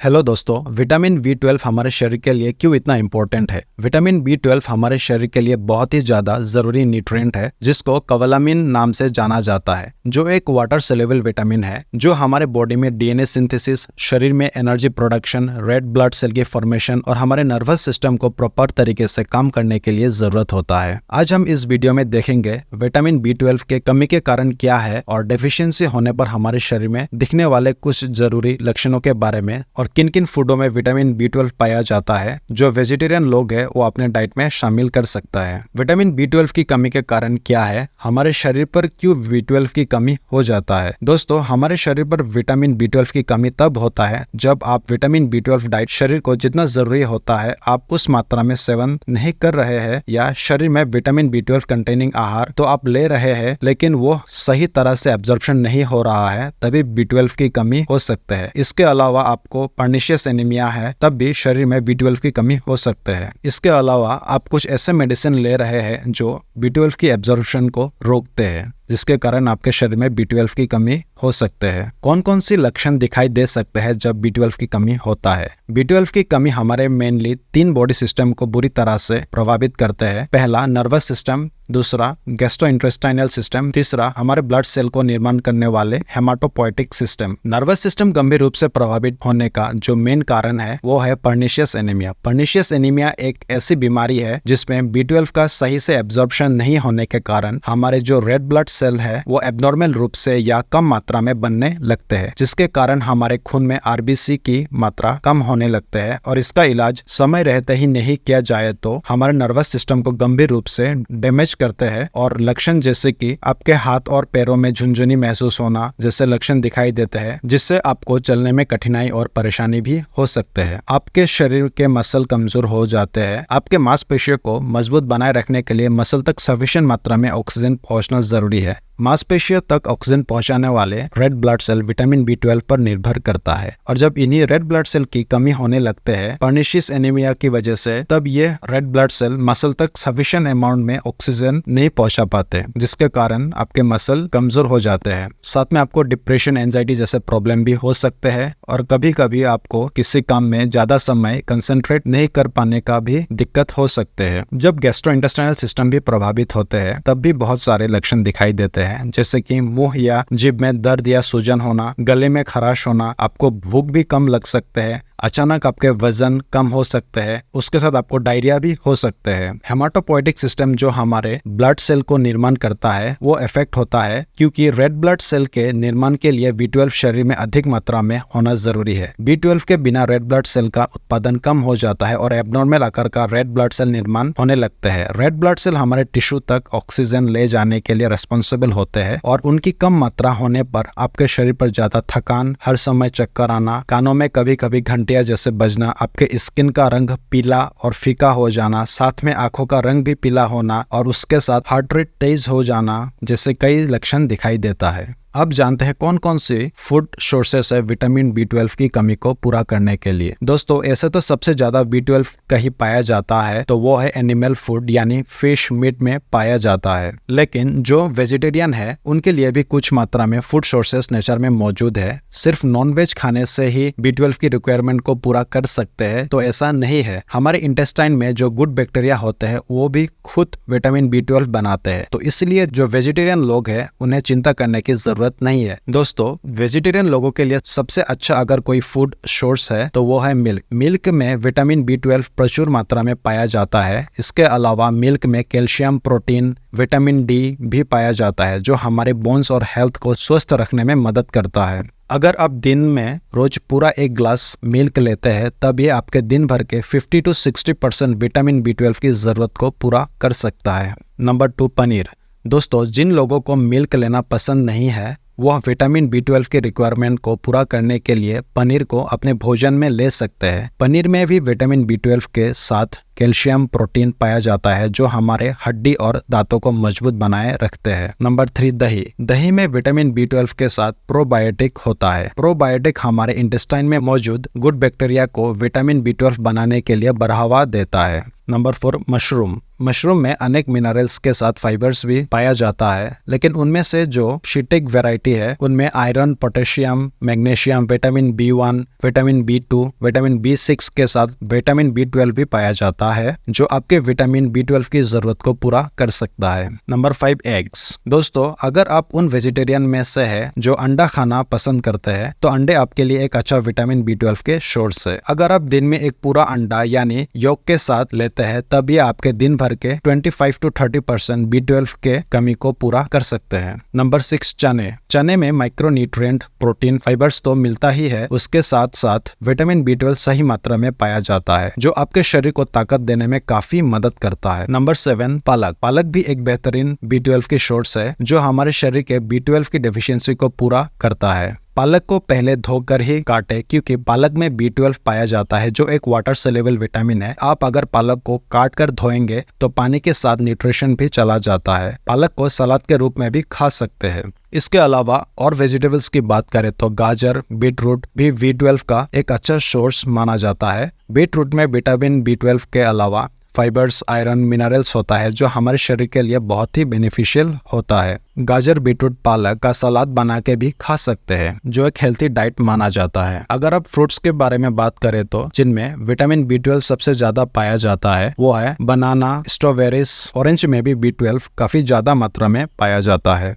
Hello दोस्तों, vitamin B12 हमारे शरीर के लिए क्यों इतना इम्पोर्टेंट है। विटामिन B12 हमारे शरीर के लिए बहुत ही ज्यादा जरूरी न्यूट्रिएंट है जिसको कोवलामिन नाम से जाना जाता है, जो एक वाटर सोल्यूबल विटामिन है जो हमारे बॉडी में डीएनए सिंथेसिस, शरीर में energy production, red blood cell की फॉर्मेशन और हमारे नर्वस सिस्टम को प्रॉपर तरीके से काम करने के लिए जरूरत होता है। आज हम इस वीडियो में देखेंगे विटामिन B12 के कमी के कारण क्या है और डेफिशिएंसी होने पर हमारे शरीर में दिखने वाले कुछ जरूरी लक्षणों के बारे में और किन किन फूडों में विटामिन B12 पाया जाता है जो वेजिटेरियन लोग हैं वो अपने डाइट में शामिल कर सकता है। विटामिन B12 की कमी के कारण क्या है, हमारे शरीर पर क्यों B12 की कमी हो जाता है। दोस्तों, हमारे शरीर पर विटामिन B12 की कमी तब होता है जब आप विटामिन B12 डाइट शरीर को जितना जरूरी होता है आप उस मात्रा में सेवन नहीं कर रहे हैं, या शरीर में विटामिन B12 कंटेनिंग आहार तो आप ले रहे हैं लेकिन वो सही तरह से एब्जॉर्प्शन नहीं हो रहा है, तभी B12 की कमी हो सकते हैं। इसके अलावा आपको पर्निशियस एनीमिया है तब भी शरीर में B12 की कमी हो सकते हैं। इसके अलावा आप कुछ ऐसे मेडिसिन ले रहे हैं जो B12 की एब्जॉर्प्शन को रोकते हैं, जिसके कारण आपके शरीर में B12 की कमी हो सकते हैं। कौन कौन सी लक्षण दिखाई दे सकते हैं जब B12 की कमी होता है। B12 की कमी हमारे मेनली 3 बॉडी सिस्टम को बुरी तरह से प्रभावित करते हैं। पहला नर्वस सिस्टम, दूसरा गैस्ट्रोइंटेस्टाइनल सिस्टम, तीसरा हमारे ब्लड सेल को निर्माण करने वाले हेमाटोपोएटिक सिस्टम। नर्वस सिस्टम गंभीर रूप से प्रभावित होने का जो मेन कारण है वो है पर्निशियस एनीमिया। पर्निशियस एनीमिया एक ऐसी बीमारी है जिसमें B12 का सही से एब्जॉर्प्शन नहीं होने के कारण हमारे जो रेड ब्लड सेल है वो एब्नॉर्मल रूप से या कम मात्रा में बनने लगते हैं, जिसके कारण हमारे खून में RBC की मात्रा कम होने लगते हैं और इसका इलाज समय रहते ही नहीं किया जाए तो हमारे नर्वस सिस्टम को गंभीर रूप से डैमेज करते हैं और लक्षण जैसे कि आपके हाथ और पैरों में झुनझुनी महसूस होना जैसे लक्षण दिखाई देते हैं, जिससे आपको चलने में कठिनाई और परेशानी भी हो सकते हैं। आपके शरीर के मसल कमजोर हो जाते हैं। आपके मांसपेशियों को मजबूत बनाए रखने के लिए मसल तक सफिशिएंट मात्रा में ऑक्सीजन पहुंचना जरूरी है। मांसपेशियों तक ऑक्सीजन पहुंचाने वाले red blood cell vitamin B12 पर निर्भर करता है और जब इन्हीं रेड ब्लड सेल की कमी होने लगते हैं पर्निशियस एनीमिया की वजह से, तब ये रेड ब्लड सेल मसल तक सफिशिएंट अमाउंट में ऑक्सीजन नहीं पहुंचा पाते, जिसके कारण आपके मसल कमजोर हो जाते हैं। साथ में आपको डिप्रेशन, एंजाइटी जैसे प्रॉब्लम भी हो सकते हैं और कभी कभी आपको किसी काम में ज्यादा समय कंसंट्रेट नहीं कर पाने का भी दिक्कत हो सकते हैं। जब गैस्ट्रोइंटेस्टाइनल सिस्टम भी प्रभावित होते हैं तब भी बहुत सारे लक्षण दिखाई देते हैं, जैसे कि मुंह या जीभ में दर्द या सूजन होना, गले में खराश होना, आपको भूख भी कम लग सकते हैं, अचानक आपके वजन कम हो सकते हैं, उसके साथ आपको डायरिया भी हो सकते हैं। हेमाटोपोएटिक सिस्टम जो हमारे ब्लड सेल को निर्माण करता है वो इफेक्ट होता है क्योंकि रेड ब्लड सेल के निर्माण के लिए B12 शरीर में अधिक मात्रा में होना जरूरी है। B12 के बिना रेड ब्लड सेल का उत्पादन कम हो जाता है और एब्नॉर्मल आकार का रेड ब्लड सेल निर्माण होने लगते हैं। रेड ब्लड सेल हमारे टिश्यू तक ऑक्सीजन ले जाने के लिए रेस्पॉन्सिबल होते हैं और उनकी कम मात्रा होने पर आपके शरीर पर ज्यादा थकान, हर समय चक्कर आना, कानों में कभी कभी घंटियां जैसे बजना, आपके स्किन का रंग पीला और फीका हो जाना, साथ में आंखों का रंग भी पीला होना और उसके साथ हार्ट रेट तेज हो जाना जैसे कई लक्षण दिखाई देता है। अब जानते हैं कौन कौन सी फूड सोर्सेस है विटामिन B12 की कमी को पूरा करने के लिए। दोस्तों, ऐसे तो सबसे ज्यादा B12 कहीं पाया जाता है तो वो है एनिमल फूड यानी फिश, मीट में पाया जाता है, लेकिन जो वेजिटेरियन है उनके लिए भी कुछ मात्रा में फूड सोर्सेस नेचर में मौजूद है। सिर्फ नॉनवेज खाने से ही B12 की रिक्वायरमेंट को पूरा कर सकते हैं तो ऐसा नहीं है। हमारे इंटेस्टाइन में जो गुड बैक्टीरिया होते हैं वो भी खुद विटामिन B12 बनाते हैं, तो इसलिए जो वेजिटेरियन लोग हैं उन्हें चिंता करने की जरूरत नहीं है। दोस्तों, वेजिटेरियन लोगों के लिए सबसे अच्छा अगर कोई फूड सोर्स है तो वो है मिल्क। मिल्क में विटामिन B12 प्रचुर मात्रा में पाया जाता है। इसके अलावा मिल्क में कैल्शियम, प्रोटीन, विटामिन D भी पाया जाता है जो हमारे बोन्स और हेल्थ को स्वस्थ रखने में मदद करता है। अगर आप दिन में रोज पूरा 1 ग्लास मिल्क लेते हैं तब ये आपके दिन भर के 50 to 60% विटामिन B12 की जरूरत को पूरा कर सकता है। नंबर 2, पनीर। दोस्तों, जिन लोगों को मिल्क लेना पसंद नहीं है वह विटामिन B12 की रिक्वायरमेंट को पूरा करने के लिए पनीर को अपने भोजन में ले सकते हैं। पनीर में भी विटामिन B12 के साथ कैल्शियम, प्रोटीन पाया जाता है जो हमारे हड्डी और दांतों को मजबूत बनाए रखते हैं। नंबर 3, दही। दही में विटामिन B12 के साथ प्रोबायोटिक होता है। प्रोबायोटिक हमारे इंटेस्टाइन में मौजूद गुड बैक्टीरिया को विटामिन B12 बनाने के लिए बढ़ावा देता है। Number 4, mushroom. मशरूम में अनेक मिनरल्स के साथ फाइबर्स भी पाया जाता है, लेकिन उनमें से जो शीटिक वैरायटी है उनमें iron, potassium, magnesium, vitamin B1, vitamin B2, vitamin B6 के साथ विटामिन B12 भी पाया जाता है, जो आपके विटामिन B12 की जरूरत को पूरा कर सकता है। Number 5, eggs. दोस्तों, अगर आप उन वेजिटेरियन में से है जो अंडा खाना पसंद करते हैं तो अंडे आपके लिए एक अच्छा विटामिन B12 के सोर्स है। अगर आप दिन में एक पूरा अंडा यानी योक के साथ लेते हैं तब ये आपके दिन भर के 25 to 30% B12 के कमी को पूरा कर सकते हैं। नंबर 6, चने। चने में माइक्रोन्यूट्रिएंट, प्रोटीन, फाइबर्स तो मिलता ही है, उसके साथ साथ विटामिन B12 सही मात्रा में पाया जाता है, जो आपके शरीर को ताकत देने में काफी मदद करता है। नंबर 7, पालक। पालक भी एक बेहतरीन B12 की सोर्स है जो हमारे शरीर के B12 की डेफिशिएंसी को पूरा करता है। पालक को पहले धोकर ही काटे क्योंकि पालक में B12 पाया जाता है जो एक वाटर सोल्यूबल विटामिन है। आप अगर पालक को काट कर धोएंगे तो पानी के साथ न्यूट्रिशन भी चला जाता है। पालक को सलाद के रूप में भी खा सकते हैं। इसके अलावा और वेजिटेबल्स की बात करें तो गाजर, बीटरूट भी B12 का एक अच्छा सोर्स माना जाता है। बीटरूट में विटामिन B12 के अलावा फाइबर्स, आयरन, मिनरल्स होता है जो हमारे शरीर के लिए बहुत ही बेनिफिशियल होता है। गाजर, बीटरूट, पालक का सलाद बना के भी खा सकते हैं जो एक हेल्थी डाइट माना जाता है। अगर आप फ्रूट्स के बारे में बात करें तो जिनमें विटामिन B12 सबसे ज्यादा पाया जाता है वो है बनाना, स्ट्रॉबेरीज, ऑरेंज में भी B12 काफी ज्यादा मात्रा में पाया जाता है।